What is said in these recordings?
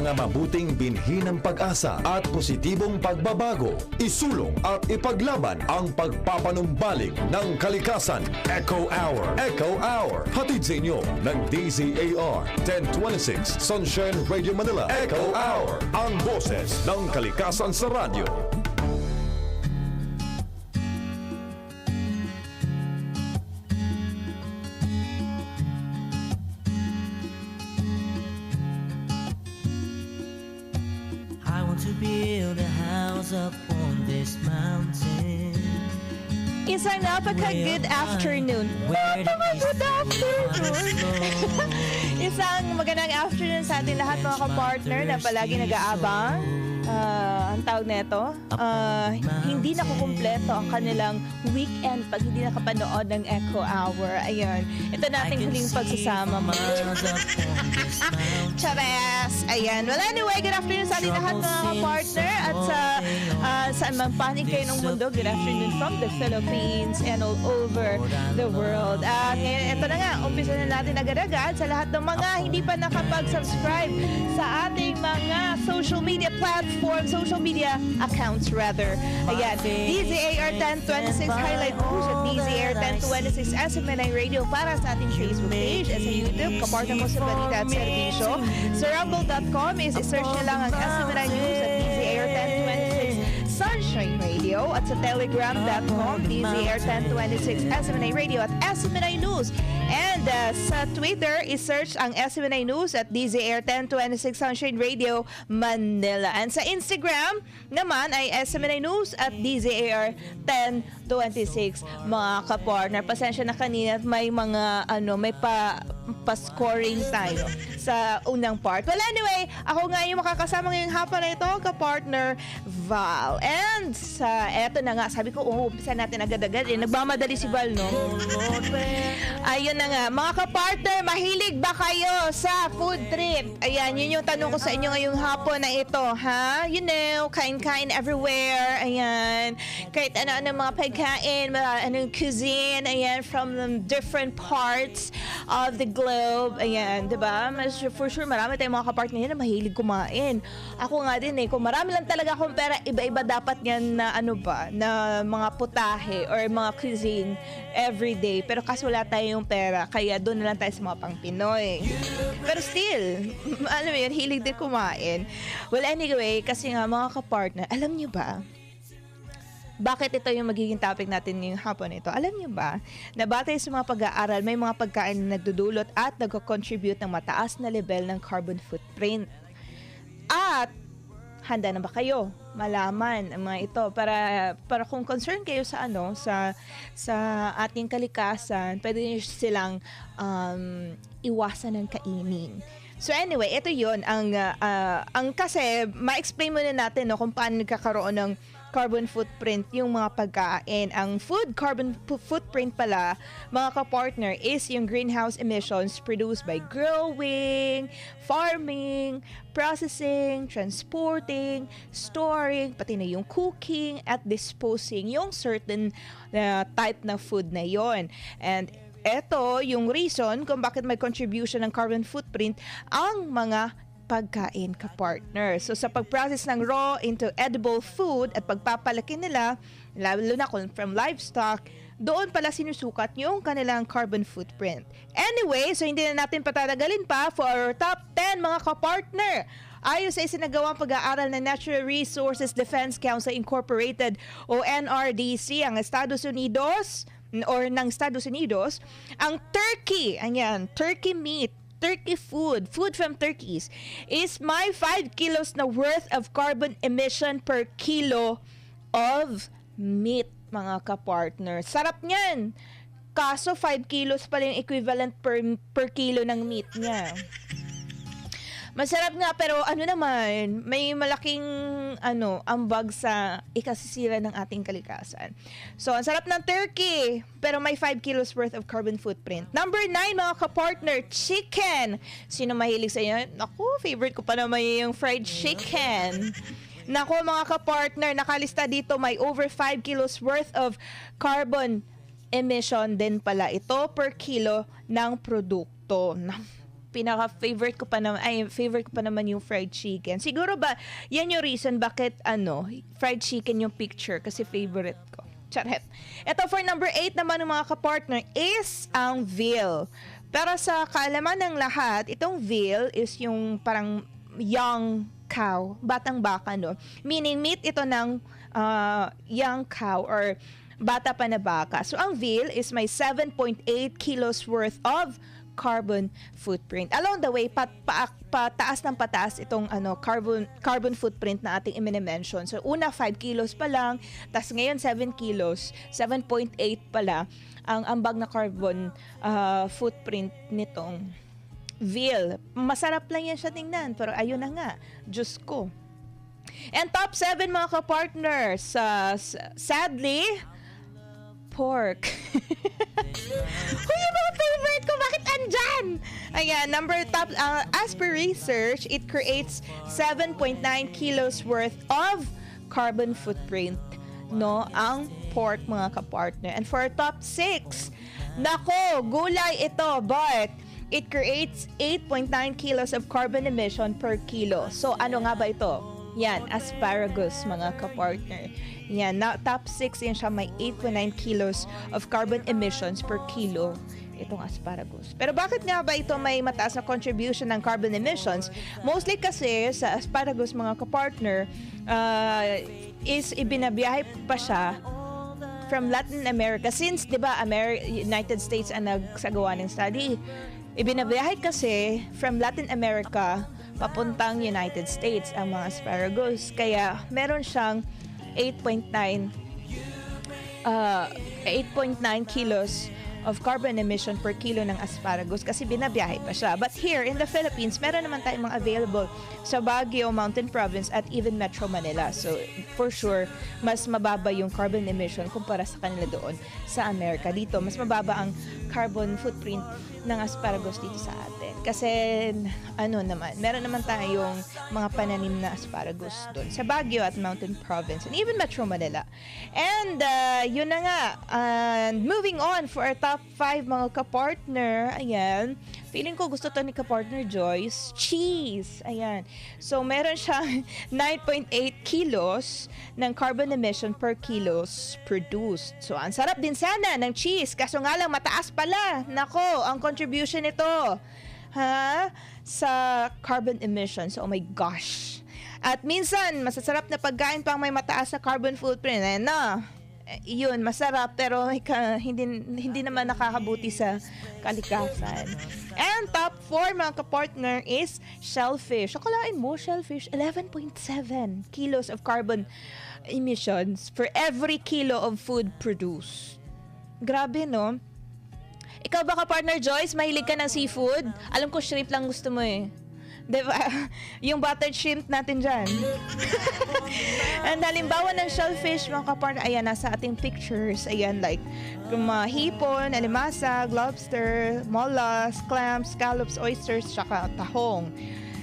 mga mabuting binhi ng pag-asa at positibong pagbabago. Isulong at ipaglaban ang pagpapanumbalik ng kalikasan. Eco Hour. Eco Hour. Hatid sa inyo ng DZAR 1026 Sunshine Radio Manila. Eco Hour. Ang boses ng kalikasan sa radyo. Build a house up on this mountain. Isang napaka-good afternoon. Napaka-good afternoon. Isang magandang afternoon sa ating lahat mga kapartner na palagi nag-aabang. Ang tawag nito, hindi nakukumpleto ang kanilang weekend pag hindi nakapanood ng Eco Hour. Ayun. Ito nating huling pagsasama mo. Chares! Ayan. Well, anyway, good afternoon sa ating lahat mga kapartner at sa mang panig kayo ng mundo. Good afternoon from the Philippines and all over the world. At ngayon, ito na nga, umpisa na natin agad-agad sa lahat ng mga hindi pa nakapag-subscribe sa ating mga social media platforms, social media accounts rather. Ayan, DZAR 1026 Highlight News at DZAR 1026 SMNI Radio para sa ating Facebook page at sa YouTube, kapartner mo sa balita at serbisyo. Sa rumble.com is i-search nyo lang ang SMNI News at DZAR 1026 Sunshine Radio at sa telegram.com DZAR 1026 SMNI Radio at SMNI News. And sa Twitter, i-search ang SMNI News at DZAR 1026 Sunshine Radio Manila. And sa Instagram naman ay SMNI News at DZAR 1026 mga kapartner. Pasensya na kanina at may mga may pa-scoring tayo sa unang part. Well, anyway, ako nga yung makakasama ngayong hapon na ito, kapartner Val. And eto na nga, sabi ko, umpisa natin agad-agad. Nagmamadali si Val, no? Ayun na nga, mga kapartner, mahilig ba kayo sa food trip? Ayan, yun yung tanong ko sa inyo ngayong hapon na ito, ha? You know, kain-kain everywhere. Ayan, kahit ano-ano mga pagkain, anong cuisine, ayan, from different parts of the globe. Ayan, diba? For sure, marami tayong mga kapartner na mahilig kumain. Ako nga din kung marami lang talaga akong pera, iba-iba dapat yan na na mga putahe or mga cuisine everyday. Pero kasi wala tayong pera, kaya doon na lang tayo sa mga pang Pinoy. Pero still, alam mo yun, hilig din kumain. Well, anyway, kasi nga mga kapartner, alam niyo ba, bakit ito yung magiging topic natin ngayong hapon ito? Alam niyo ba, na batay sa mga pag-aaral, may mga pagkain na nagdudulot at nag-contribute ng mataas na level ng carbon footprint. At handa na ba kayo malaman ang mga ito para kung concerned kayo sa sa ating kalikasan, pwede niyo silang iwasan ng kainin. So anyway, ito 'yon ang kasi ma-explain muna natin kung paano nagkakaroon ng carbon footprint yung mga pagkain. Ang food carbon footprint pala, mga kapartner, is yung greenhouse emissions produced by growing, farming, processing, transporting, storing, pati na yung cooking at disposing yung certain type na food na yon. And eto yung reason kung bakit may contribution ng carbon footprint ang mga pagkain ka-partner. So sa pag-process ng raw into edible food at pagpapalaki nila, lalo na kung from livestock, doon pala sinusukat yung kanilang carbon footprint. Anyway, so hindi na natin patatagalin pa for our top 10 mga ka-partner. Ayon sa isinagawang pag-aaral ng Natural Resources Defense Council Incorporated o NRDC, ang Estados Unidos or ng Estados Unidos, ang turkey, turkey meat, turkey food from turkeys is may 5 kilos na worth of carbon emission per kilo of meat, mga kapartner. Sarap niyan. Kaso 5 kilos pa yung equivalent per kilo ng meat niya. Masarap nga, pero may malaking ambag sa ikasisira ng ating kalikasan. So, ang sarap ng turkey, pero may 5 kilos worth of carbon footprint. Number 9, mga kapartner, chicken. Sino mahilig sa inyo? Naku, favorite ko pa naman yung fried chicken. Naku, mga kapartner, nakalista dito, may over 5 kilos worth of carbon emission din pala ito per kilo ng produkto. favorite ko pa naman yung fried chicken. Siguro ba yan yung reason bakit fried chicken yung picture kasi favorite ko. Charet. Ito for number 8 naman ng mga kapartner is ang veal. Pero sa kaalaman ng lahat, itong veal is yung parang young cow, batang baka, no? Meaning meat ito ng young cow or bata pa na baka. So ang veal is may 7.8 kilos worth of carbon footprint. Along the way, pataas ng pataas itong carbon footprint na ating i-mention. So una 5 kilos pa lang, tas ngayon 7 kilos, 7.8 pala ang ambag na carbon footprint nitong veal. Masarap lang yan siya tingnan, pero ayun na nga, Diyos ko. And top 7 mga ka-partners, sadly, pork. Yung mga favorite ko, bakit andyan? Ayan, as per research, it creates 7.9 kilos worth of carbon footprint, no? Ang pork, mga kapartner. And for top 6, nako, gulay ito, but it creates 8.9 kilos of carbon emission per kilo. So, ano nga ba ito? Yan, asparagus, mga kapartner. Yan, top 6 yan siya, may 8.9 kilos of carbon emissions per kilo itong asparagus. Pero bakit nga ba ito may mataas na contribution ng carbon emissions? Mostly kasi sa asparagus, mga kapartner, is ibinabiyahe pa siya from Latin America. Since, di ba, United States ang nagsagawa ng study, ibinabiyahe kasi from Latin America papuntang United States ang mga asparagus. Kaya meron siyang 8.9 kilos of carbon emission per kilo ng asparagus kasi binabiyahe pa siya. But here in the Philippines, meron naman tayong mga available sa Baguio, Mountain Province at even Metro Manila. So for sure, mas mababa yung carbon emission kumpara sa kanila doon sa Amerika. Dito, mas mababa ang carbon footprint ng asparagus dito sa atin. Kasi meron naman tayong mga pananim na asparagus doon sa Baguio at Mountain Province and even Metro Manila. And yun na nga, moving on for our top 5 mga kapartner. Ayan, feeling ko gusto to ni kapartner Joyce, cheese. Ayan, so meron siyang 9.8 kilos ng carbon emission per kilos produced. So ang sarap din sana ng cheese, kaso nga lang mataas pala, nako, ang contribution nito sa carbon emissions. Oh my gosh. At minsan, masasarap na pagkain pang may mataas na carbon footprint. Yun, masarap pero hindi naman nakakabuti sa kalikasan. And top 4 mga kapartner is shellfish. Akalain mo, shellfish, 11.7 kilos of carbon emissions for every kilo of food produced. Grabe, no? Ikaw ba ka-partner Joyce, mahilig ka ng seafood? Alam ko shrimp lang gusto mo eh. Diba? Yung buttered shrimp natin dyan. And halimbawa ng shellfish, mga ka-partner, ayan, nasa ating pictures. Ayan, like, mga hipon, alimasag, lobster, mollusk, clams, scallops, oysters, tsaka tahong.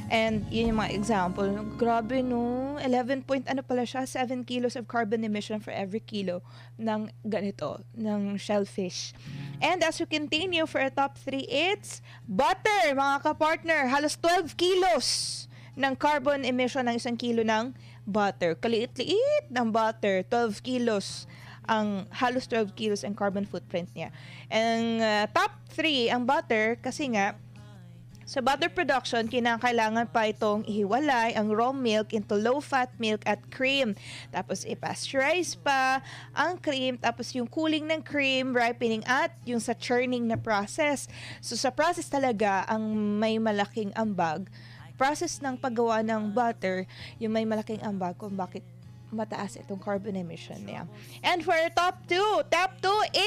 And yun yung mga example. Grabe, no? 7 kilos of carbon emission for every kilo ng ganito, ng shellfish. And as we continue for our top 3, it's butter, mga kapartner. Halos 12 kilos ng carbon emission ng 1 kilo ng butter. Kaliit-liit ng butter, 12 kilos. Halos 12 kilos ang carbon footprint niya. And top 3, ang butter, kasi nga, sa butter production, kinakailangan pa itong ihiwalay ang raw milk into low-fat milk at cream. Tapos i-pasteurize pa ang cream, tapos yung cooling ng cream, ripening at yung sa churning na process. So sa process talaga, ang may malaking ambag, process ng paggawa ng butter, yung may malaking ambag kung bakit mataas itong carbon emission niya. And for our top 2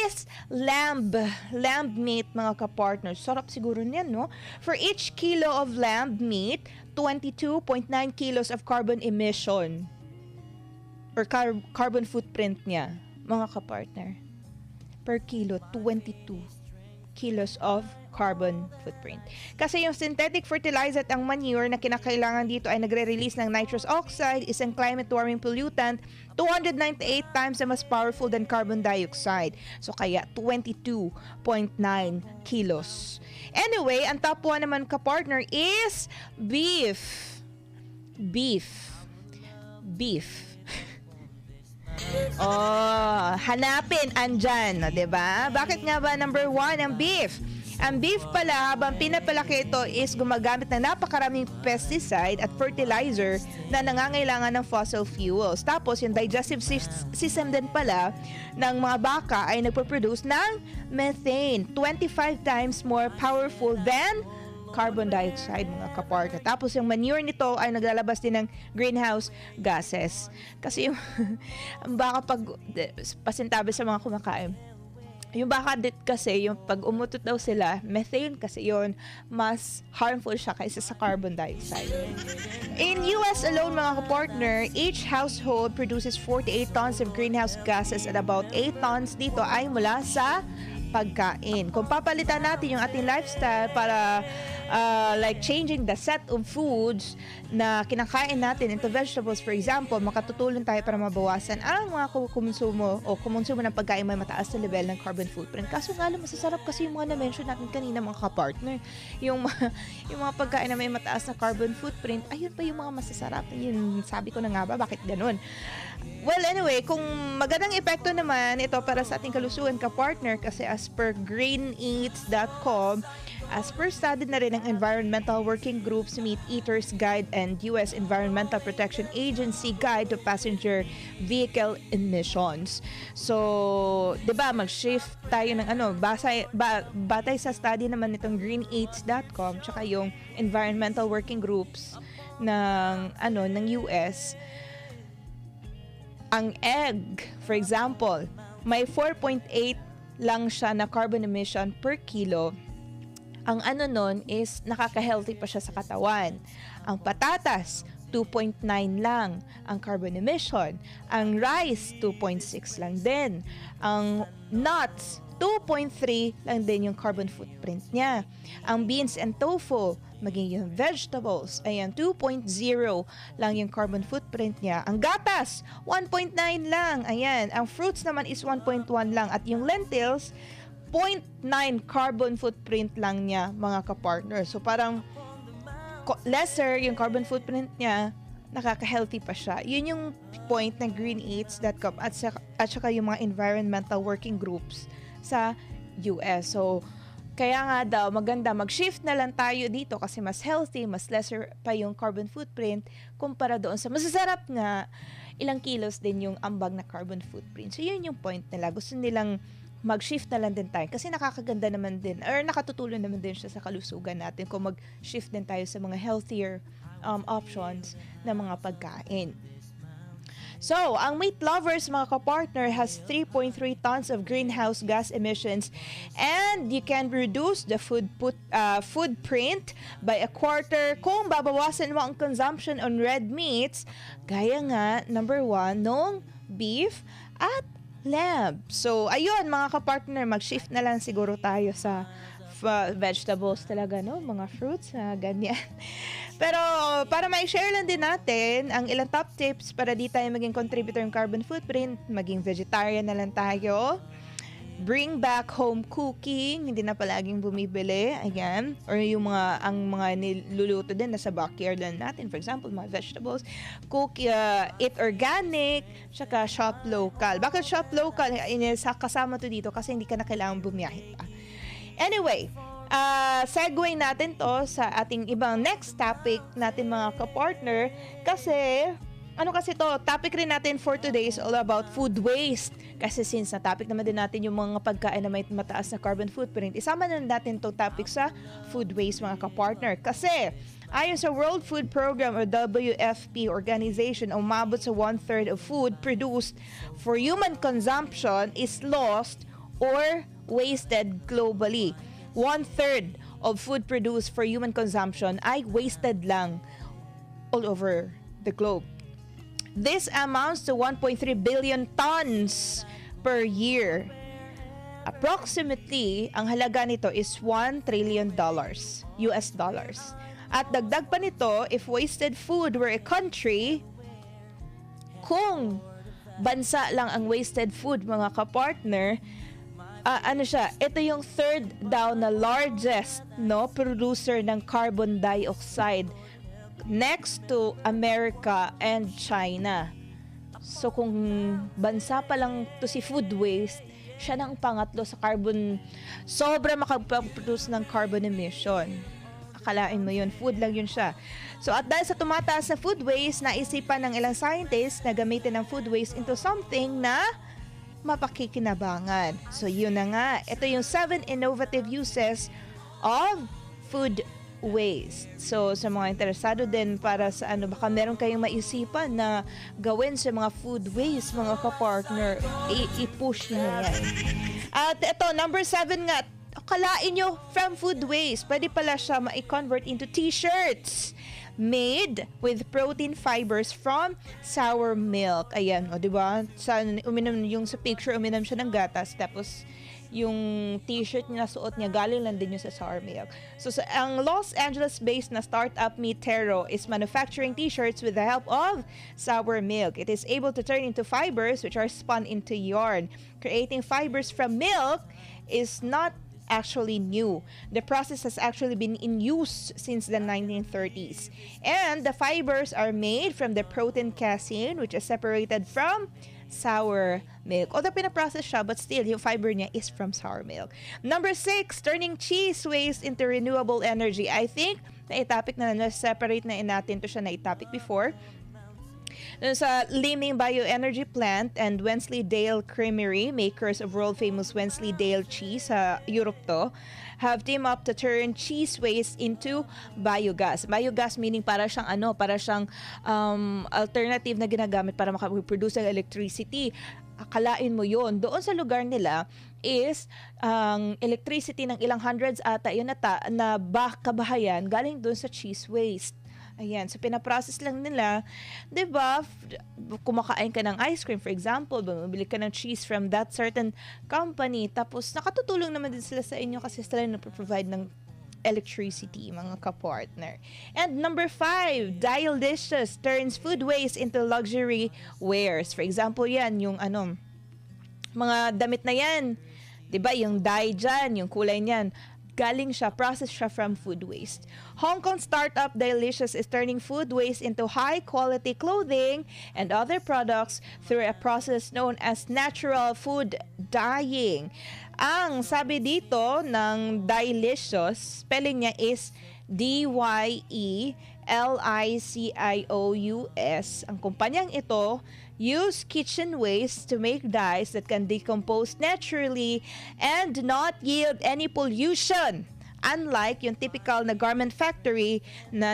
is lamb meat, mga kapartners. Sarap siguro niyan, no? For each kilo of lamb meat, 22.9 kilos of carbon emission or carbon footprint niya, mga kapartner. Per kilo, 22 kilos of carbon footprint. Kasi yung synthetic fertilizer at ang manure na kinakailangan dito ay nagre-release ng nitrous oxide, isang climate warming pollutant, 298 times na mas powerful than carbon dioxide. So kaya 22.9 kilos. Anyway, ang top 1 naman ka-partner is beef. Beef. Oh, hanapin andyan, 'di ba? Bakit nga ba number 1 ang beef? Ang beef pala, habang pinapalaki ito is gumagamit ng napakaraming pesticide at fertilizer na nangangailangan ng fossil fuels. Tapos yung digestive system din pala ng mga baka ay nagpo-produce ng methane, 25 times more powerful than carbon dioxide, mga kapartner. Tapos yung manure nito ay naglalabas din ng greenhouse gases. Kasi yung ang baka pag pasintabi sa mga kumakain, yung baka kasi, yung pag umutot daw sila, methane kasi yun, mas harmful siya kaysa sa carbon dioxide. In US alone, mga kapartner, each household produces 48 tons of greenhouse gases at about 8 tons dito ay mula sa pagkain. Kung papalitan natin yung ating lifestyle para like changing the set of foods na kinakain natin into vegetables, for example, makatutulong tayo para mabawasan ang mga kumonsumo ng pagkain may mataas na level ng carbon footprint. Kaso nga lang, masasarap kasi yung mga na-mention natin kanina, mga kapartner. Yung mga pagkain na may mataas na carbon footprint, ayun pa yung mga masasarap. Yun, sabi ko na nga ba, bakit ganun? Well, anyway, kung magandang epekto naman ito para sa ating kalusugan, ka-partner, kasi as per greeneats.com, as per study na rin ng Environmental Working Group's Meat Eaters Guide and U.S. Environmental Protection Agency Guide to Passenger Vehicle Emissions. So, 'di ba, mag-shift tayo ng batay sa study naman nitong greeneats.com tsaka yung Environmental Working Groups ng US. Ang egg, for example, may 4.8 lang siya na carbon emission per kilo. Ang nun is nakaka-healthy pa siya sa katawan. Ang patatas, 2.9 lang ang carbon emission. Ang rice, 2.6 lang din. Ang nuts, 2.3 lang din yung carbon footprint niya. Ang beans and tofu, maging yung vegetables, ayan, 2.0 lang yung carbon footprint niya. Ang gatas, 1.9 lang, ayan. Ang fruits naman is 1.1 lang. At yung lentils, 0.9 carbon footprint lang niya, mga kapartner. So parang lesser yung carbon footprint niya, nakaka-healthy pa siya. Yun yung point ng greeneats.com at saka yung mga environmental working groups sa US. So kaya nga daw, maganda mag-shift na lang tayo dito kasi mas healthy, mas lesser pa yung carbon footprint kumpara doon sa masasarap nga, ilang kilos din yung ambag na carbon footprint. So yun yung point nila. Gusto nilang mag-shift na lang din tayo kasi nakakaganda naman din or nakatutulong naman din siya sa kalusugan natin kung mag-shift din tayo sa mga healthier options na mga pagkain. So, ang meat lovers, mga kapartner, has 3.3 tons of greenhouse gas emissions and you can reduce the footprint by a quarter kung babawasan mo ang consumption on red meats, gaya nga, number 1, nung beef at lamb. So, ayun, mga kapartner, mag-shift na lang siguro tayo sa vegetables talaga, no? Mga fruits, ganyan. Pero para ma-share lang din natin ang ilang top tips para di tayo maging contributor ng carbon footprint, maging vegetarian na lang tayo. Bring back home cooking, hindi na palaging bumibili, ayan. Or yung mga niluluto din nasa backyard lang natin. For example, mga vegetables. Eat organic, tsaka shop local. Bakit shop local? Kasama to dito kasi hindi ka na kailangan bumiyahe pa. Anyway, segue natin to sa ating ibang next topic natin, mga kapartner, kasi topic rin natin for today is all about food waste. Kasi since na topic naman din natin yung mga pagkain na may mataas na carbon footprint, isama na natin itong topic sa food waste, mga kapartner. Kasi ayon sa World Food Program or WFP organization, umabot sa 1/3 of food produced for human consumption is lost or wasted globally. 1/3 of food produced for human consumption ay wasted lang all over the globe. This amounts to 1.3 billion tons per year. Approximately, ang halaga nito is $1 trillion US dollars. At dagdag pa nito, if wasted food were a country, kung bansa lang ang wasted food, mga kapartner, ito yung third daw na largest producer ng carbon dioxide next to America and China. So kung bansa pa lang to si food waste, siya na ang pangatlo sa carbon, sobra makapag-produce ng carbon emission. Akalain mo yun, food lang yun siya. So at dahil sa tumataas sa food waste, naisipan ng ilang scientists na gamitin ang food waste into something na mapakikinabangan. So yun na nga, ito yung 7 innovative uses of food waste. So sa mga interesado din para sa baka meron kayong maisipan na gawin sa mga food waste, mga kapartner, i-push nyo yan. At ito, number 7 nga, akalain nyo, from food waste, pwede pala siya ma-convert into t-shirts made with protein fibers from sour milk. Ayan, di ba? Uminom yung sa picture, uminom siya ng gatas, tapos yung t-shirt niya, suot niya, galing lang din yung sa sour milk. So, ang Los Angeles-based na startup Meatero is manufacturing t-shirts with the help of sour milk. It is able to turn into fibers which are spun into yarn. Creating fibers from milk is not actually new. The process has actually been in use since the 1930s. And the fibers are made from the protein casein, which is separated from sour milk. Although pinaprocess siya, but still, yung fiber niya is from sour milk. Number 6, turning cheese waste into renewable energy. I think, na-topic na separate na natin to siya na-topic before. Sa Liming Bioenergy Plant and Wensleydale Creamery, makers of world-famous Wensleydale cheese sa Europe to, have teamed up to turn cheese waste into biogas. Biogas meaning para siyang alternative na ginagamit para makapag-produce ng electricity. Akalain mo yon, doon sa lugar nila is ang electricity ng ilang hundreds ata yun na kabahayan galing doon sa cheese waste. Ayan, so pinaprocess lang nila, 'di ba? Kumakain ka ng ice cream, for example, bumibili ka ng cheese from that certain company, tapos nakatutulong naman din sila sa inyo kasi sila nagpo-provide ng electricity, mga kapartner. And number 5, Dialicious turns food waste into luxury wares. For example, yan, yung mga damit na yan, 'di ba? Yung dye dyan, yung kulay niyan, galing siya, processed siya from food waste. Hong Kong startup Dialicious is turning food waste into high-quality clothing and other products through a process known as natural food dyeing. Ang sabi dito ng Dialicious, spelling niya is DYELICIOUS. Ang kumpanyang ito use kitchen waste to make dyes that can decompose naturally and not yield any pollution. Unlike yung typical na garment factory na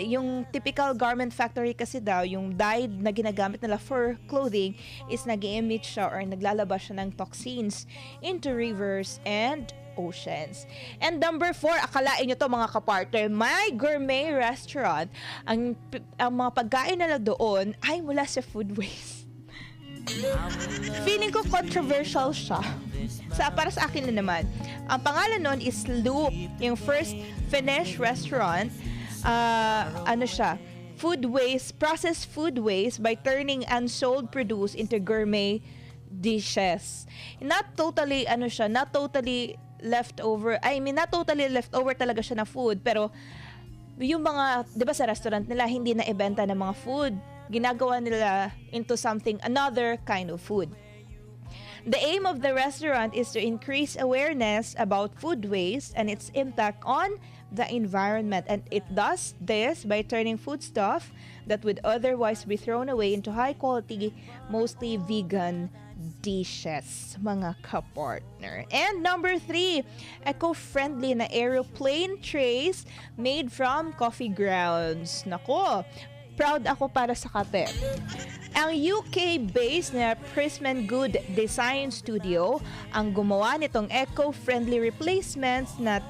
yung typical garment factory kasi daw, yung dye na ginagamit nila for clothing is nag-emit siya or naglalabas siya ng toxins into rivers and oceans. And number 4, akalain nyo to mga kapartner, My Gourmet Restaurant, ang mga pagkain nila doon ay mula sa food waste. Feeling ko controversial siya. Para sa akin na naman. Ang pangalan nun is Loop, yung first Finnish restaurant. Food waste, processed food waste by turning unsold produce into gourmet dishes. Not totally leftover. Not totally leftover talaga siya na food, pero yung mga, 'di ba sa restaurant nila hindi na ibenta ng mga food, ginagawa nila into something another kind of food. The aim of the restaurant is to increase awareness about food waste and its impact on the environment, and it does this by turning foodstuff that would otherwise be thrown away into high quality, mostly vegan dishes, mga kapartner. And number 3, eco-friendly na aeroplane trays made from coffee grounds. Nako, proud ako para sa kape. Ang UK-based na Prisman Good Design Studio ang gumawa nitong eco-friendly replacements na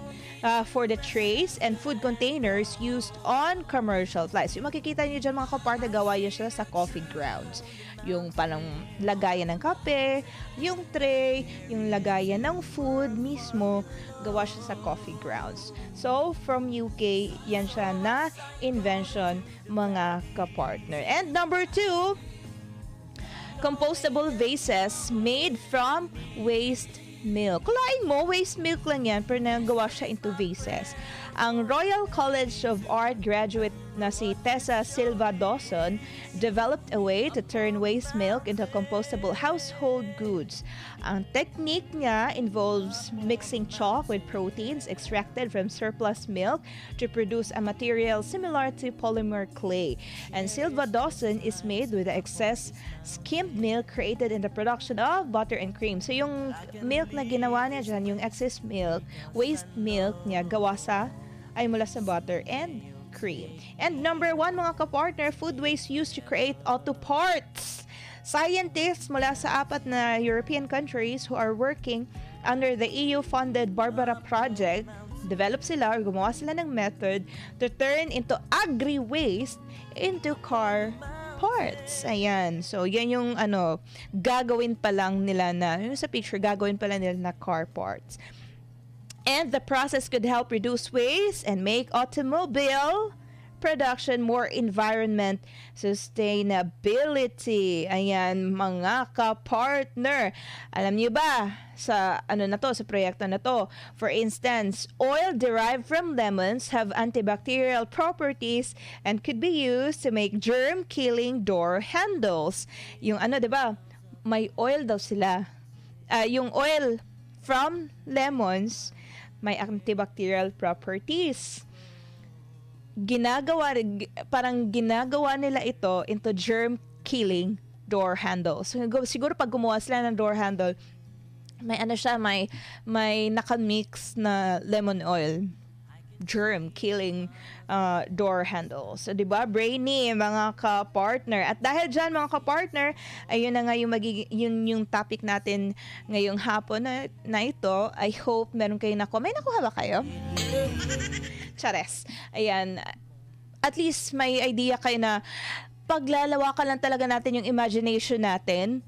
for the trays and food containers used on commercial flights. Yung makikita niyo dyan mga kapartner, gawa yun siya sa coffee grounds. yung parang lagayan ng kape, yung tray, yung lagayan ng food mismo, gawa siya sa coffee grounds. So, from UK, yan siya na invention, mga kapartner. And number 2, compostable vases made from waste milk. Kulain mo, waste milk lang yan, pero nagawa siya into vases. Ang Royal College of Art graduate na si Tessa Silva Dawson developed a way to turn waste milk into compostable household goods. Ang technique niya involves mixing chalk with proteins extracted from surplus milk to produce a material similar to polymer clay. And Silva Dawson is made with the excess skimmed milk created in the production of butter and cream. So yung milk na ginawa niya dyan, yung excess milk, waste milk niya, gawa sa ay mula sa butter and cream. And number 1, mga kapartner, food waste used to create auto parts. Scientists mula sa 4 na European countries who are working under the EU-funded Barbara Project, develop sila or gumawa sila ng method to turn into agri-waste into car parts. Ayan. So, yan yung gagawin pa lang nila na, yung sa picture, gagawin pa lang nila na car parts. And the process could help reduce waste and make automobile production more environment sustainability. Ayan, mga ka-partner. Alam niyo ba sa sa proyekto na to? For instance, oil derived from lemons have antibacterial properties and could be used to make germ-killing door handles. Yung 'di ba? May oil daw sila. Yung oil from lemons may antibacterial properties. Parang ginagawa nila ito into germ-killing door handles. So, siguro pag gumawa sila ng door handle, may nakamix na lemon oil. Germ-killing door handles. So, diba? Brainy, mga ka-partner. At dahil dyan, mga ka-partner, ayun na nga yung topic natin ngayong hapon na ito. I hope meron kayo may nakuha ba kayo? Chares. Ayan. At least may idea kayo na paglalawakan lang talaga natin yung imagination natin,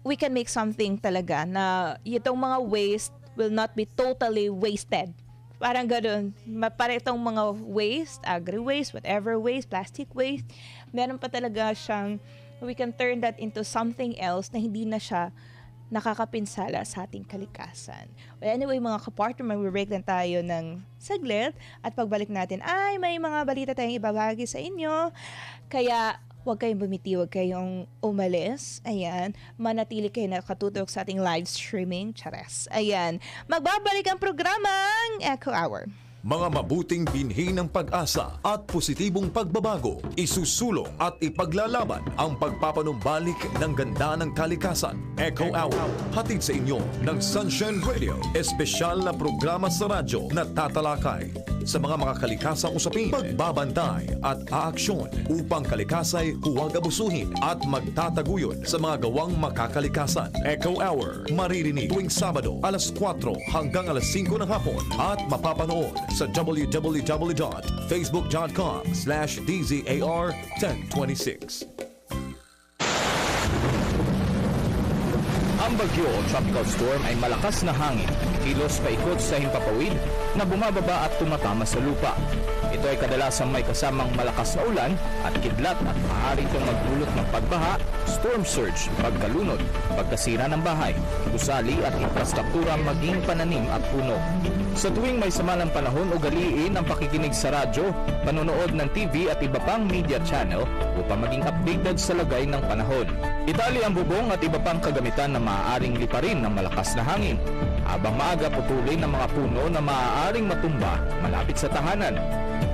we can make something talaga na itong mga waste will not be totally wasted. Parang gano'n. Para itong mga waste, agri-waste, whatever waste, plastic waste, meron pa talaga siyang, we can turn that into something else na hindi na siya nakakapinsala sa ating kalikasan. Well, anyway, mga kapartner, mag-break lang tayo ng saglit at pagbalik natin, may mga balita tayong ibabahagi sa inyo. Kaya, huwag kayong bumiti, huwag kayong umalis. Ayan. Manatili kayo nakatutok sa ating live streaming. Chares. Ayan. Magbabalik ang programang Echo Hour. Mga mabuting binhi ng pag-asa at positibong pagbabago, isusulong at ipaglalaban ang pagpapanumbalik ng ganda ng kalikasan. Echo Hour, hatid sa inyo ng Sunshine Radio, espesyal na programa sa radyo na tatalakay sa mga makakalakasang usapin, pagbabantay at aaksyon upang kalikasay huwag abusuhin at magtataguyod sa mga gawang makakalikasan. Echo Hour, maririnig tuwing Sabado alas 4 hanggang alas 5 ng hapon at mapapanood sa www.facebook.com/DZAR1026. Ang bagyo o tropical storm ay malakas na hangin, kilos paikot sa himpapawid na bumababa at tumatama sa lupa. Ito ay kadalasang may kasamang malakas na ulan at kidlat at maaari itong magdulot ng pagbaha, storm surge, pagkalunod, pagkasira ng bahay, gusali at infrastruktura maging pananim at puno. Sa tuwing may sama ng panahon, ugaliin ang pakikinig sa radyo, panonood ng TV at iba pang media channel upang maging updated sa lagay ng panahon. Itali ang bubong at iba pang kagamitan na maaaring liparin ng malakas na hangin. Habang maaga, putulin ang mga puno na maaaring matumba malapit sa tahanan.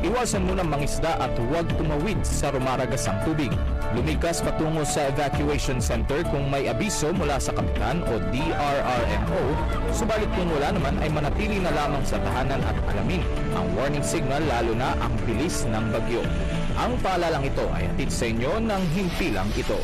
Iwasan muna mangisda at huwag tumawid sa rumaragasang tubig. Lumikas patungo sa evacuation center kung may abiso mula sa kapitan o DRRMO, subalit kung wala naman ay manatili na lamang sa tahanan at alamin ang warning signal lalo na ang bilis ng bagyo. Ang paalalang ito ay hatid sa inyo ng himpilang ito.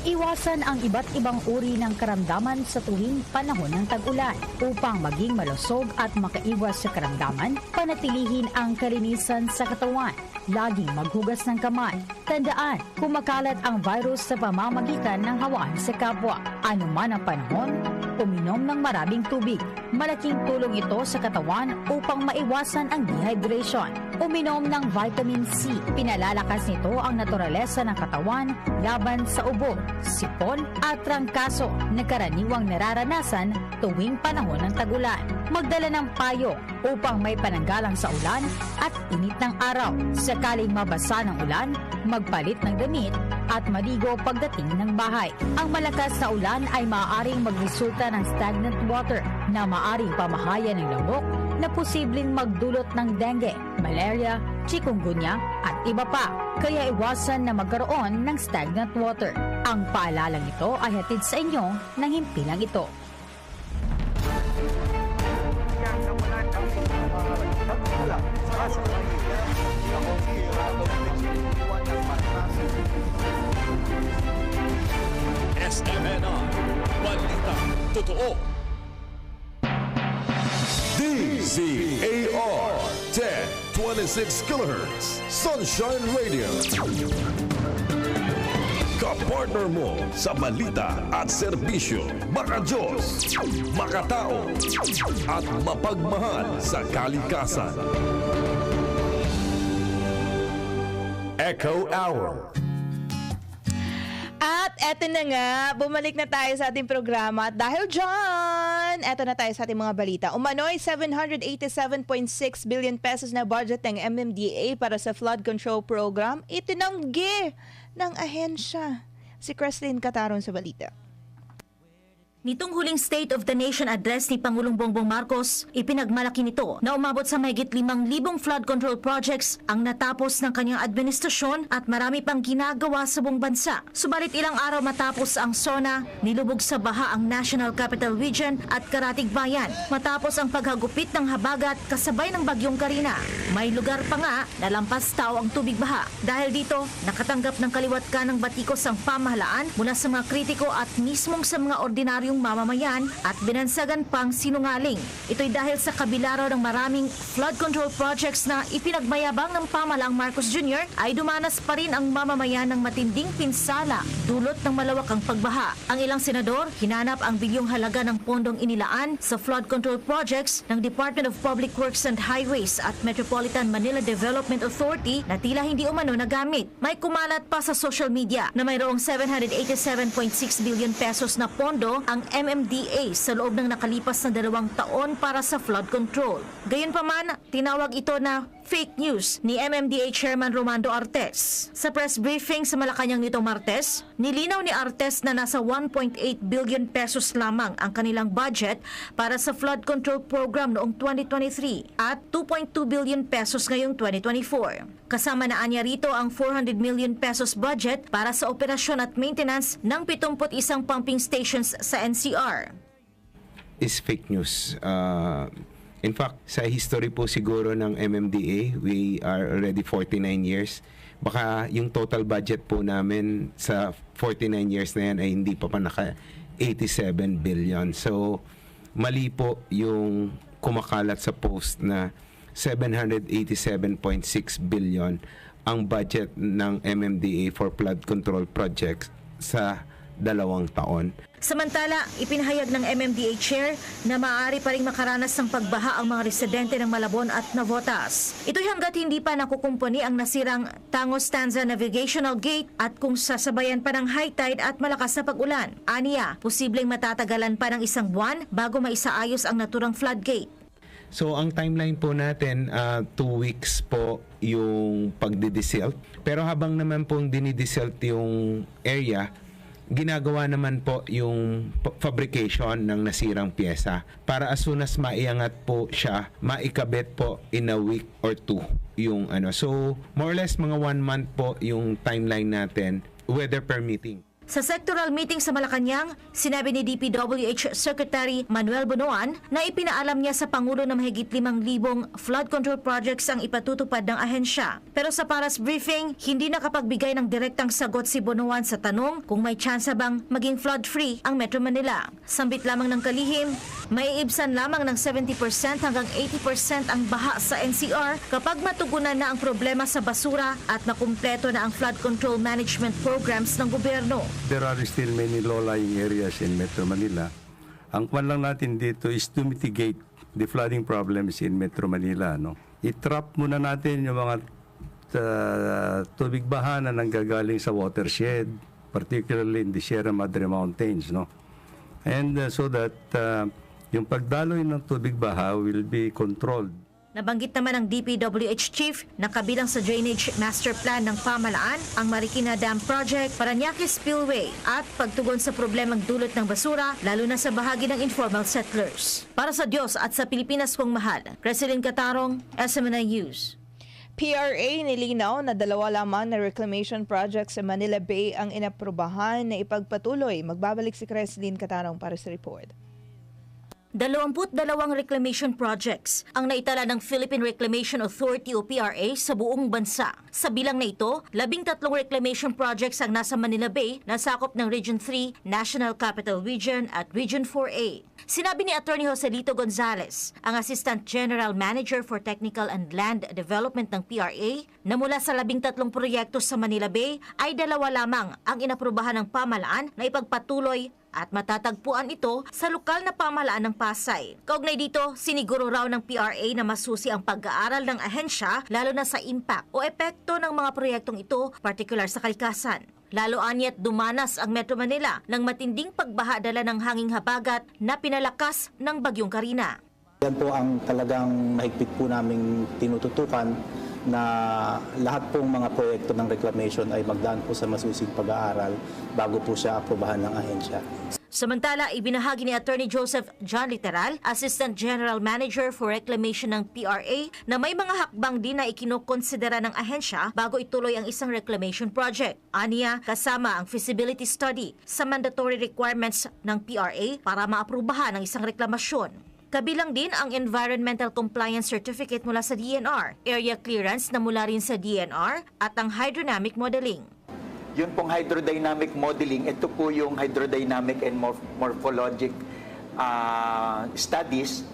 Iwasan ang iba't ibang uri ng karamdaman sa tuwing panahon ng tag-ulan. Upang maging malusog at makaiwas sa karamdaman, panatilihin ang kalinisan sa katawan. Laging maghugas ng kamay. Tandaan, kumakalat ang virus sa pamamagitan ng hawaan sa kapwa. Ano man ang panahon, uminom ng maraming tubig. Malaking tulong ito sa katawan upang maiwasan ang dehydration. Uminom ng vitamin C. Pinalalakas nito ang naturalesa ng katawan laban sa ubo, sipon at trangkaso na karaniwang nararanasan tuwing panahon ng tag-ulan. Magdala ng payo upang may pananggalang sa ulan at init ng araw. Sakaling mabasa ng ulan, magpalit ng damit at maligo pagdating ng bahay. Ang malakas na ulan ay maaaring magresulta ng stagnant water na maaaring pamahayan ng lamok na posibleng magdulot ng dengue, malaria, chikungunya at iba pa. Kaya iwasan na magkaroon ng stagnant water. Ang paalalang ito ay hatid sa inyo ng himpilang ito. SMNR Balita Totoo. DZAR 1026 kHz Sunshine Radio. Kapartner mo sa balita at serbisyo, maka-Diyos, makatao, at mapagmahal sa kalikasan. Echo Hour. At eto na nga, bumalik na tayo sa ating programa. At dahil dyan, eto na tayo sa ating mga balita. Umano'y 787.6 billion pesos na budget ng MMDA para sa flood control program, itinanggi ng ahensya. Si Creslyn Cataron sa balita. Nitong huling State of the Nation address ni Pangulong Bongbong Marcos, ipinagmalaki nito na umabot sa mahigit 5,000 flood control projects ang natapos ng kanyang administrasyon at marami pang ginagawa sa buong bansa. Subalit ilang araw matapos ang SONA, nilubog sa baha ang National Capital Region at Karatig Bayan matapos ang paghagupit ng habagat kasabay ng bagyong Karina. May lugar pa nga na lampas tao ang tubig baha. Dahil dito, nakatanggap ng kaliwat ka ng batikos ang pamahalaan mula sa mga kritiko at mismong sa mga ordinaryong mamamayan at binansagan pang sinungaling. Ito'y dahil sa kabila raw ng maraming flood control projects na ipinagmayabang ng pamahalaang Marcos Jr. ay dumanas pa rin ang mamamayan ng matinding pinsala dulot ng malawakang pagbaha. Ang ilang senador hinanap ang bilyong halaga ng pondong inilaan sa flood control projects ng Department of Public Works and Highways at Metropolitan Manila Development Authority na tila hindi umano nagamit. May kumalat pa sa social media na mayroong 787.6 billion pesos na pondo ang MMDA sa loob ng nakalipas na 2 taon para sa flood control. Gayunpaman, tinawag ito na fake news ni MMDA Chairman Romando Artes. Sa press briefing sa Malacanang nitong Martes, nilinaw ni Artes na nasa 1.8 billion pesos lamang ang kanilang budget para sa flood control program noong 2023 at 2.2 billion pesos ngayong 2024. Kasama na anya rito ang 400 million pesos budget para sa operasyon at maintenance ng 71 pumping stations sa NCR. Is fake news. In fact, sa history po siguro ng MMDA, we are already 49 years. Baka yung total budget po namin sa 49 years na yan ay hindi pa naka 87 billion. So, mali po yung kumakalat sa post na 787.6 billion ang budget ng MMDA for flood control projects sa 2 taon. Samantala, ipinahayag ng MMDA Chair na maaari pa ring makaranas ng pagbaha ang mga residente ng Malabon at Navotas. Ito'y hanggat hindi pa nakukumpuni ang nasirang Tango-Stanza Navigational Gate at kung sasabayan pa ng high tide at malakas na pag-ulan. Aniya, posibleng matatagalan pa ng 1 buwan bago maisaayos ang naturang floodgate. So, ang timeline po natin, 2 weeks po yung pagdidesilt. Pero habang naman pong dinidesilt yung area, ginagawa naman po yung fabrication ng nasirang pyesa para as soon as maiangat po siya, maikabit po in a week or 2 yung ano. So, more or less mga 1 month po yung timeline natin, weather permitting. Sa sectoral meeting sa Malacanang, sinabi ni DPWH Secretary Manuel Bunuan na ipinaalam niya sa Pangulo na mahigit 5,000 flood control projects ang ipatutupad ng ahensya. Pero sa paras briefing, hindi nakapagbigay ng direktang sagot si Bunuan sa tanong kung may tsansa bang maging flood-free ang Metro Manila. Sambit lamang ng kalihim, may ibsan lamang ng 70% hanggang 80% ang baha sa NCR kapag matugunan na ang problema sa basura at makumpleto na ang flood control management programs ng gobyerno. There are still many low-lying areas in Metro Manila. Ang kwan lang natin dito is to mitigate the flooding problems in Metro Manila. No? I-trap muna natin yung mga tubig baha na nanggagaling sa watershed, particularly in the Sierra Madre Mountains. No? And so that yung pagdaloy ng tubig baha will be controlled. Nabanggit naman ng DPWH Chief na kabilang sa Drainage Master Plan ng pamalaan ang Marikina Dam Project, Parañaque Spillway at pagtugon sa problemang dulot ng basura lalo na sa bahagi ng informal settlers. Para sa Diyos at sa Pilipinas kong mahal, Creseline Catarong, SMNI News. PRA nilinaw na 2 lamang na reclamation projects sa Manila Bay ang inaprubahan na ipagpatuloy. Magbabalik si Creseline Catarong para sa report. 22 reclamation projects ang naitala ng Philippine Reclamation Authority o PRA sa buong bansa. Sa bilang na ito, 13 reclamation projects ang nasa Manila Bay na sakop ng Region 3, National Capital Region at Region 4A. Sinabi ni Attorney Joselito Gonzales, ang Assistant General Manager for Technical and Land Development ng PRA, na mula sa 13 proyekto sa Manila Bay ay 2 lamang ang inaprubahan ng pamalaan na ipagpatuloy at matatagpuan ito sa lokal na pamahalaan ng Pasay. Kaugnay dito, siniguro raw ng PRA na masusi ang pag-aaral ng ahensya lalo na sa impact o epekto ng mga proyektong ito, partikular sa kalikasan. Lalo ani't dumanas ang Metro Manila ng matinding pagbaha dala ng hanging habagat na pinalakas ng Bagyong Karina. Yan po ang talagang mahigpit po naming tinututukan na lahat pong mga proyekto ng reclamation ay magdaan po sa masusing pag-aaral bago po siya aprobahan ng ahensya. Samantala, ibinahagi ni Attorney Joseph John Literal, Assistant General Manager for Reclamation ng PRA, na may mga hakbang din na ikinokonsidera ng ahensya bago ituloy ang isang reclamation project. Aniya, kasama ang feasibility study sa mandatory requirements ng PRA para maaprubahan ang isang reklamasyon. Kabilang din ang Environmental Compliance Certificate mula sa DNR, Area Clearance na mula rin sa DNR, at ang Hydrodynamic Modeling. Yun pong hydrodynamic modeling, ito po yung hydrodynamic and morphologic studies.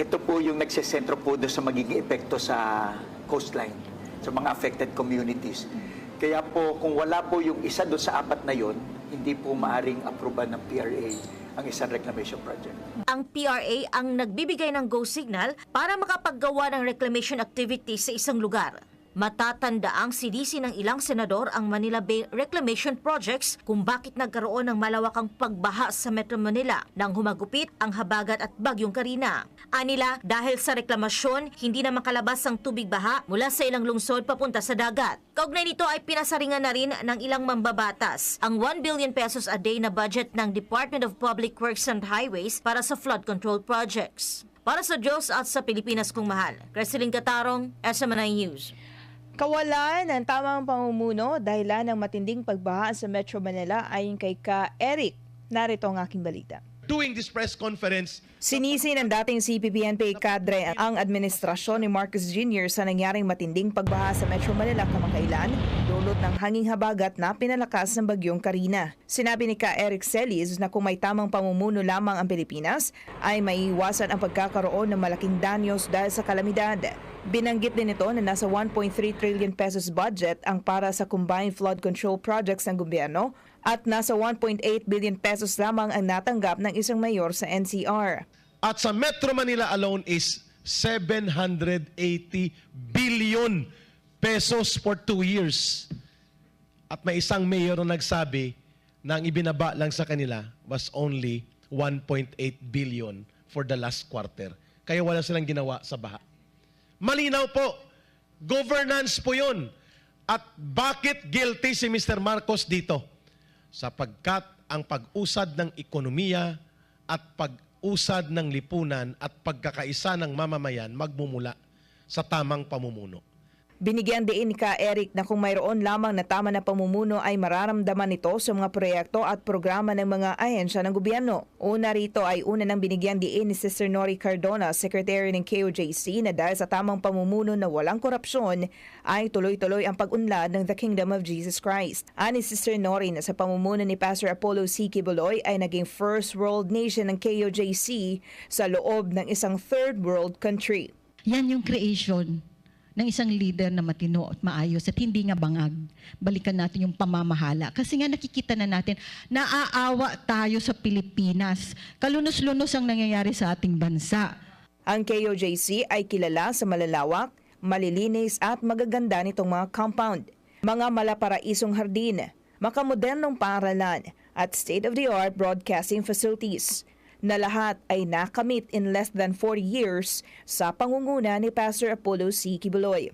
Ito po yung nagsisentro po doon sa magiging epekto sa coastline, sa mga affected communities. Kaya po, kung wala po yung isa doon sa 4 na yun, hindi po maaring aproban ng PRA ang isang reclamation project. Ang PRA ang nagbibigay ng go signal para makapaggawa ng reclamation activity sa isang lugar. Matatandaang sinisi ng ilang senador ang Manila Bay Reclamation Projects kung bakit nagkaroon ng malawakang pagbaha sa Metro Manila nang humagupit ang habagat at Bagyong Karina. Anila, dahil sa reklamasyon, hindi na makalabas ang tubig baha mula sa ilang lungsod papunta sa dagat. Kaugnay nito ay pinasaringan na rin ng ilang mambabatas ang 1 billion pesos a day na budget ng Department of Public Works and Highways para sa flood control projects. Para sa Diyos at sa Pilipinas kong mahal, Creseline Catarong, SMNI News. Kawalan ng tamang pamumuno dahilan ng matinding pagbaha sa Metro Manila ayon kay Ka Eric. Narito ang aking balita. Doing this press conference, Sinisi ng dating CPP-NPA kadre ang administrasyon ni Marcos Jr. sa nangyaring matinding pagbaha sa Metro Manila kamakailan, dulot ng hanging habagat na pinalakas ng Bagyong Karina. Sinabi ni Ka Eric Celis na kung may tamang pamumuno lamang ang Pilipinas, ay maiiwasan ang pagkakaroon ng malaking danyos dahil sa kalamidad. Binanggit din ito na nasa 1.3 trillion pesos budget ang para sa combined flood control projects ng gobyerno at nasa 1.8 billion pesos lamang ang natanggap ng isang mayor sa NCR. at sa Metro Manila alone is 780 billion pesos for 2 years. At may isang mayor na nagsabi na ang ibinaba lang sa kanila was only 1.8 billion for the last quarter. Kaya wala silang ginawa sa baha. Malinaw po, governance po yun. At bakit guilty si Mr. Marcos dito? Sapagkat ang pag-usad ng ekonomiya at pag-usad ng lipunan at pagkakaisa ng mamamayan magmumula sa tamang pamumuno. Binigyan din ni Ka Eric na kung mayroon lamang na tama na pamumuno ay mararamdaman ito sa mga proyekto at programa ng mga ahensya ng gobyerno. Una rito ay una nang binigyan din ni Sister Nori Cardona, Secretary ng KOJC, na dahil sa tamang pamumuno na walang korupsyon ay tuloy-tuloy ang pag-unlad ng The Kingdom of Jesus Christ. Ani Sister Nori na sa pamumuno ni Pastor Apollo C. Kibuloy ay naging first world nation ng KOJC sa loob ng isang third world country. Yan yung creation ng isang leader na matino at maayos at hindi nga bangag. Balikan natin yung pamamahala. Kasi nga nakikita na natin, naaawa tayo sa Pilipinas. Kalunos-lunos ang nangyayari sa ating bansa. Ang KOJC ay kilala sa malalawak, malilinis at magaganda nitong mga compound, mga malaparaisong hardin, makamodernong paaralan at state-of-the-art broadcasting facilities, na lahat ay nakamit in less than 40 years sa pangunguna ni Pastor Apollo C. Kibuloy.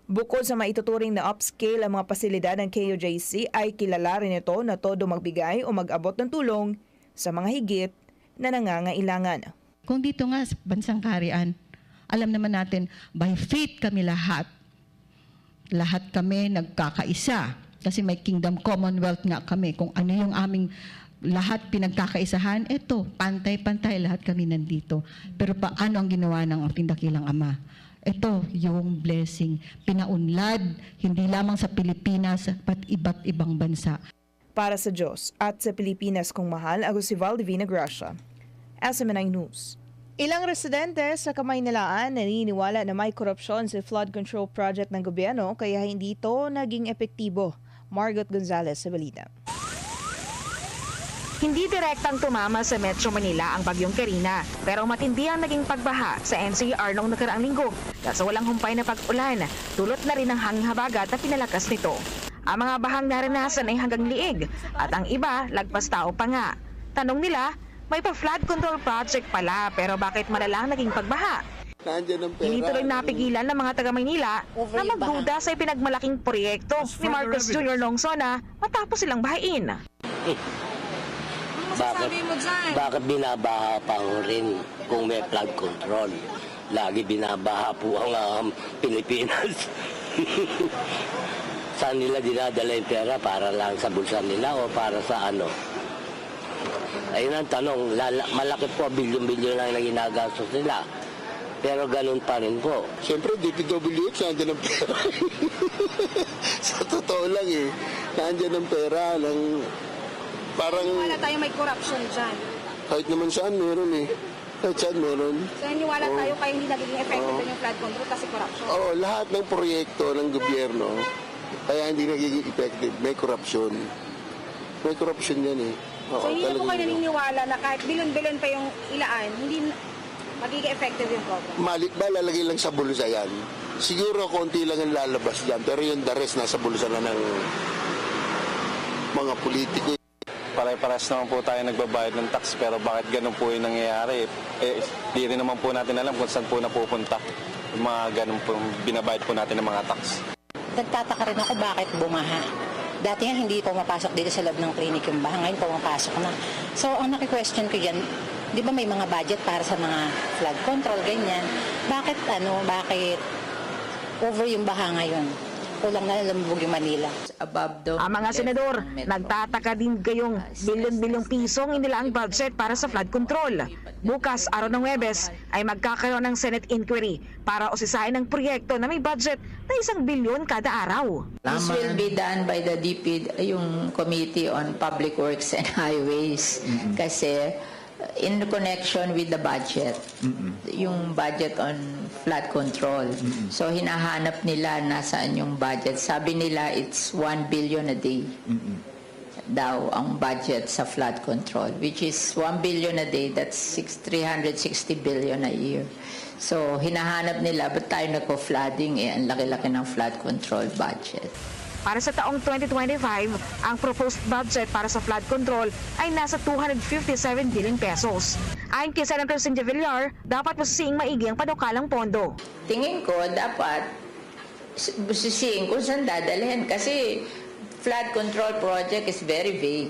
Bukod sa maituturing na upscale ang mga pasilidad ng KOJC, ay kilala rin ito na todo magbigay o mag-abot ng tulong sa mga higit na nangangailangan. Kung dito nga sa bansang kaharian, alam naman natin, by faith kami lahat. Lahat kami nagkakaisa. Kasi may Kingdom Commonwealth nga kami. Kung ano yung aming lahat pinagkakaisahan, eto, pantay-pantay, lahat kami nandito. Pero paano ang ginawa ng ating dakilang Ama? Ito yung blessing, pinaunlad, hindi lamang sa Pilipinas, pat iba't ibang bansa. Para sa Diyos at sa Pilipinas kong mahal, ako si Val Divina Gracia, SMNI News. Ilang residente sa Kamaynilaan naniniwala na may korupsyon sa flood control project ng gobyerno kaya hindi ito naging epektibo. Margot Gonzalez sa balita. Hindi direktang tumama sa Metro Manila ang bagyong Karina, pero matindi ang naging pagbaha sa NCR noong nakaraang linggo dahil sa walang humpay na pag-ulan, dulot na rin ang hanging habagat na pinalakas nito. Ang mga bahang naranasan ay hanggang liig at ang iba lagpas tao pa nga. Tanong nila, may pa-flood control project pala pero bakit malalang naging pagbaha? Hindi tuloy napigilan ng mga taga-Maynila na magduda sa ipinagmalaking proyekto ni Marcos Jr. noong SONA matapos silang bahain. Bakit binabaha pa rin kung may flood control? Lagi binabaha po ang Pilipinas. Saan nila dinadala yung pera? Para lang sa bulsa nila o para sa ano? Ayun ang tanong. Malaki po, bilyon-bilyon lang na ginagastos nila. Pero ganun pa rin po. Siyempre, DPWH, nandiyan ang pera. Sa totoo lang nandiyan ang pera ng parang... Wala tayo may corruption dyan. Kahit naman saan meron Kahit saan meron. So, naniwala tayo kayo hindi naging effective yung flood control kasi corruption? Oo, lahat ng proyekto ng gobyerno, kaya hindi nagiging effective, may corruption. May corruption yan Oo, so, hindi na po kayo naniniwala na kahit bilon-bilon pa yung ilaan, hindi magiging effective yung program? Malit ba, lalagay lang sa bulsa yan? Siguro konti lang ang lalabas dyan, pero yung the rest nasa bulsa na ng mga politiko. Pare-paras naman po tayo nagbabayad ng tax, pero bakit ganun po yung nangyayari? Di rin naman po natin alam kung saan po napupunta yung mga ganun po, binabayad po natin ng mga tax. Nagtataka rin ako bakit bumaha. Dati nga hindi pumapasok dito sa loob ng clinic yung baha, ngayon pumapasok na. So ang naki-question ko dyan, di ba may mga budget para sa mga flood control, ganyan? Bakit over yung baha ngayon? Kulang na lumubog yung Manila. Ang mga senador, nagtataka din gayong bilyon-bilyong pisong inilaang budget para sa flood control. Bukas, araw ng Huwebes, ay magkakaroon ng Senate inquiry para usisain ang proyekto na may budget na 1 bilyon kada araw. This will be done by the DPWH, yung Committee on Public Works and Highways. Kasi in connection with the budget, yung budget on flood control. So hinahanap nila nasaan yung budget. Sabi nila it's 1 billion a day daw ang budget sa flood control, which is 1 billion a day, that's 360 billion a year. So hinahanap nila, ba't tayo nagpo-flooding ang laki-laki ng flood control budget. Para sa taong 2025, ang proposed budget para sa flood control ay nasa 257 billion pesos. Ayon kay Senator Cynthia Villar, dapat masisiing maigi ang panukalang pondo. Tingin ko dapat sisiing kung saan dadalhin kasi flood control project is very vague.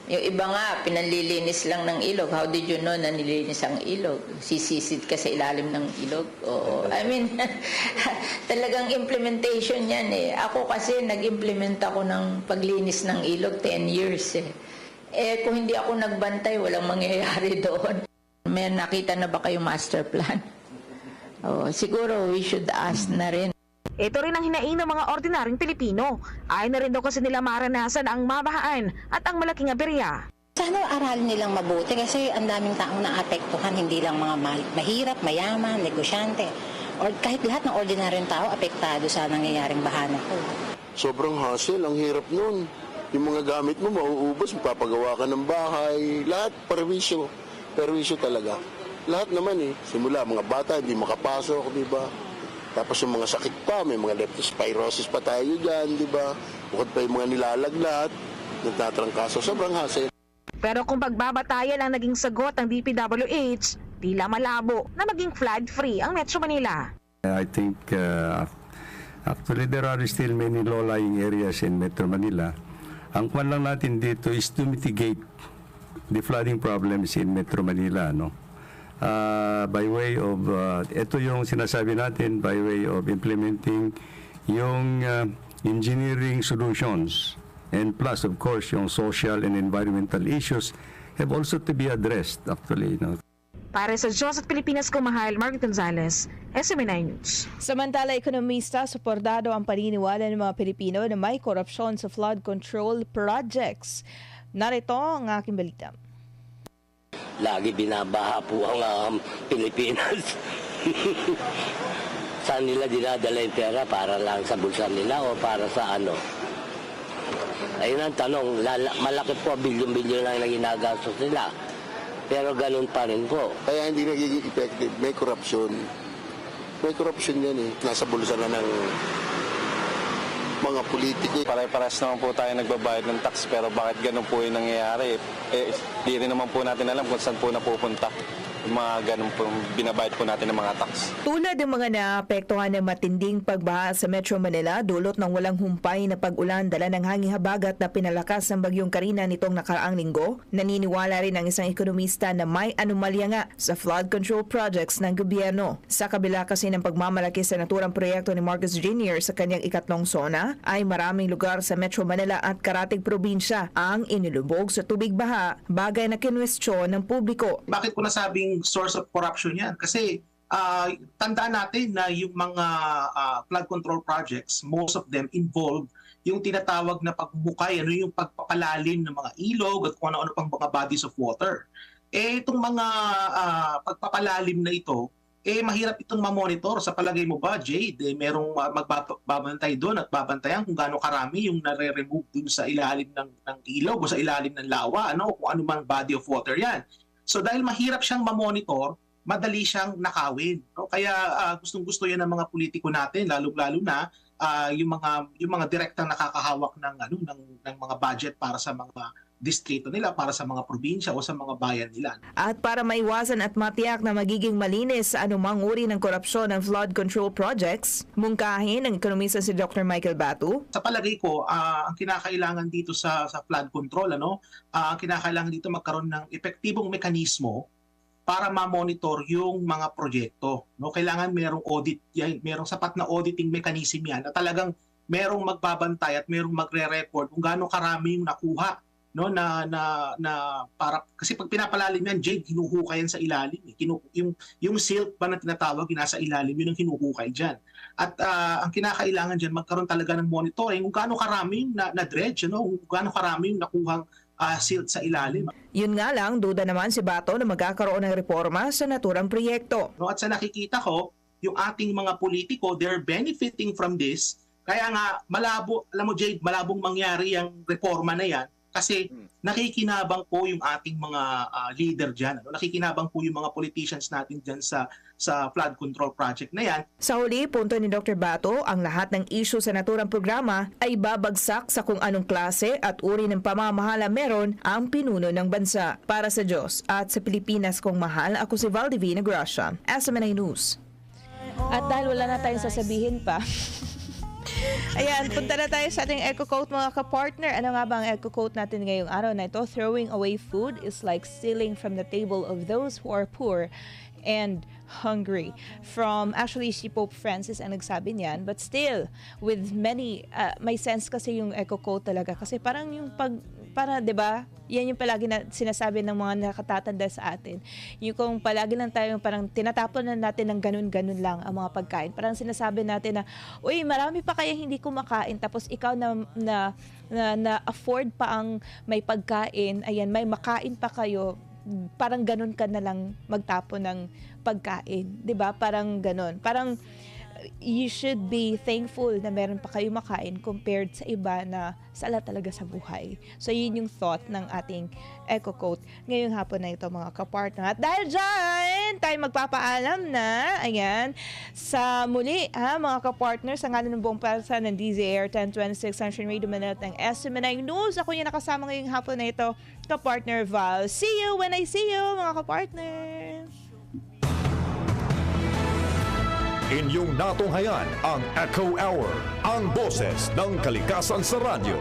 Yung iba nga, pinanlilinis lang ng ilog. How did you know na nilinis ang ilog? Sisisid ka sa ilalim ng ilog? Oo. I mean, talagang implementation yan eh. Ako kasi nag-implement ako ng paglinis ng ilog 10 years eh. Kung hindi ako nagbantay, walang mangyayari doon. May nakita na ba kayo master plan? Siguro we should ask na rin. Ito rin ang hinaing ng mga ordinaryong Pilipino. Ay na rin daw kasi nila maranasan ang mabahaan at ang malaking aberya. Sana aralin nilang mabuti kasi ang daming taong naapektuhan, hindi lang mga mahirap, mayaman, negosyante. Or kahit lahat ng ordinaryong tao apektado sa nangyayaring bahana ko. Sobrang hassle, ang hirap nun. Yung mga gamit mo mauubos, papagawa ka ng bahay, lahat perwisyo. Perwisyo talaga. Lahat naman eh. Simula mga bata, hindi makapasok, di ba? Tapos yung mga sakit pa, may mga leptospirosis pa tayo dyan, di ba? Bukod pa yung mga nilalaglat, nagtatrangkaso, sobrang hassle. Pero kung pagbabatayan ang naging sagot ng DPWH, tila malabo na maging flood-free ang Metro Manila. I think actually there are still many low-lying areas in Metro Manila. Ang kwan lang natin dito is to mitigate the flooding problems in Metro Manila, no? By way of, ito yung sinasabi natin, by way of implementing yung engineering solutions, and plus of course yung social and environmental issues have also to be addressed actually, no? Para sa Diyos at Pilipinas ko mahal, Margaret Gonzalez, SMNI News. Samantala, ekonomista, suportado ang paniniwala ng mga Pilipino na may korupsyon sa flood control projects. Narito ang aking balita. Lagi binabaha po ang Pilipinas. Saan nila dinadala yung pera? Para lang sa bulsa nila o para sa ano? Ayun ang tanong. Malaki po, bilyon-bilyon lang na ginagastos nila. Pero ganun pa rin po. Kaya hindi nagiging effective. May korupsyon. May korupsyon yan eh. Nasa bulsa na ng mga politiko. Pare-pares naman po tayo nagbabayad ng tax pero bakit ganun po yung nangyayari? Di rin naman po natin alam kung saan po napupunta yung mga ganun po binabayad po natin ng mga tax. Tulad ng mga naapektuhan ng matinding pagbaha sa Metro Manila, dulot ng walang humpay na pag-ulan dala ng hangin habagat na pinalakas ng bagyong Karina nitong nakaraang linggo, naniniwala rin ang isang ekonomista na may anomalya nga sa flood control projects ng gobyerno. Sa kabila kasi ng pagmamalaki sa naturang proyekto ni Marcos Jr. sa kanyang ikatlong zona, ay maraming lugar sa Metro Manila at karatig probinsya ang inilubog sa tubig baha, bagay na kinwestiyon ng publiko. Bakit ko nasabing source of corruption yan? Kasi tandaan natin na yung mga flood control projects, most of them involve yung tinatawag na pagbukay, yung pagpapalalim ng mga ilog at kung ano-ano pang mga bodies of water. Itong mga pagpapalalim na ito, mahirap itong ma-monitor. Sa palagay mo ba, Jade, merong magbabantay doon at babantayan kung gaano karami yung nare-remove doon sa ilalim ng ilog o sa ilalim ng lawa, kung ano mang body of water yan. So dahil mahirap siyang ma-monitor, madali siyang nakawin. Kaya gustong-gusto yan ng mga politiko natin, lalo-lalo na yung mga direktang nakakahawak ng mga budget para sa mga distrito nila, para sa mga probinsya o sa mga bayan nila. At para maiwasan at matiyak na magiging malinis sa anumang uri ng korupsyon ng flood control projects, mungkahin ng ekonomista si Dr. Michael Batu. Sa palagay ko, ang kinakailangan dito sa flood control, ang kinakailangan dito magkaroon ng epektibong mekanismo para ma-monitor yung mga proyekto. Kailangan merong audit, merong sapat na auditing mechanism yan na talagang merong magbabantay at merong magre-report kung gaano karami yung nakuha. Para kasi pag pinapalalim yan, Jade, hinuhukay yan sa ilalim. Yung silt ba na tinatawag, nasa ilalim, yun ang hinuhukay dyan. At ang kinakailangan dyan, magkaroon talaga ng monitoring kung gaano karaming na-dredge, kung gaano karaming nakuhang silt sa ilalim. Yun nga lang, duda naman si Bato na magkakaroon ng reforma sa naturang proyekto. At sa nakikita ko, yung ating mga politiko, they're benefiting from this. Kaya nga, malabo, alam mo Jade, malabong mangyari yung reforma na yan. Kasi nakikinabang po yung ating mga leader dyan. Nakikinabang po yung mga politicians natin dyan sa flood control project na yan. Sa huli, punto ni Dr. Bato, ang lahat ng issue sa naturang programa ay babagsak sa kung anong klase at uri ng pamamahala meron ang pinuno ng bansa. Para sa Diyos at sa Pilipinas kong mahal, ako si Valdivina Gracia, SMNI News. At dahil wala na tayong sasabihin pa, Ayan, punta na tayo sa ating Eco Quote mga kapartner. Ano nga ba ang Eco Quote natin ngayong araw na ito? Throwing away food is like stealing from the table of those who are poor and hungry. Actually, si Pope Francis ang nagsabi niyan, but still, with many, may sense kasi yung Eco Quote talaga. Kasi parang yung para, di ba? Yan yung palagi na sinasabi ng mga nakatatanda sa atin. Yung kung palagi lang tayong parang tinatapon na natin ng ganun-ganun lang ang mga pagkain. Parang sinasabi natin na, uy, marami pa kaya hindi kumakain. Tapos ikaw na afford pa ang may pagkain. Ayan, may makain pa kayo. Parang ganun ka na lang magtapon ng pagkain. 'Di ba? Parang ganun. Parang you should be thankful na meron pa kayo makain compared sa iba na sala talaga sa buhay. So, yun yung thought ng ating Eco Quote ngayong hapon na ito, mga kapartner. At dahil dyan, tayo magpapaalam na, ayan, sa muli, mga kapartner, sa ngalan ng buong pwersa ng DZAir 1026 Sunshine Radio Manila ng SM9 News. Ako yung nakasama ngayong hapon na ito, kapartner Val. See you when I see you, mga kapartner. Inyong natunghayan ang Echo Hour, ang boses ng kalikasan sa radyo.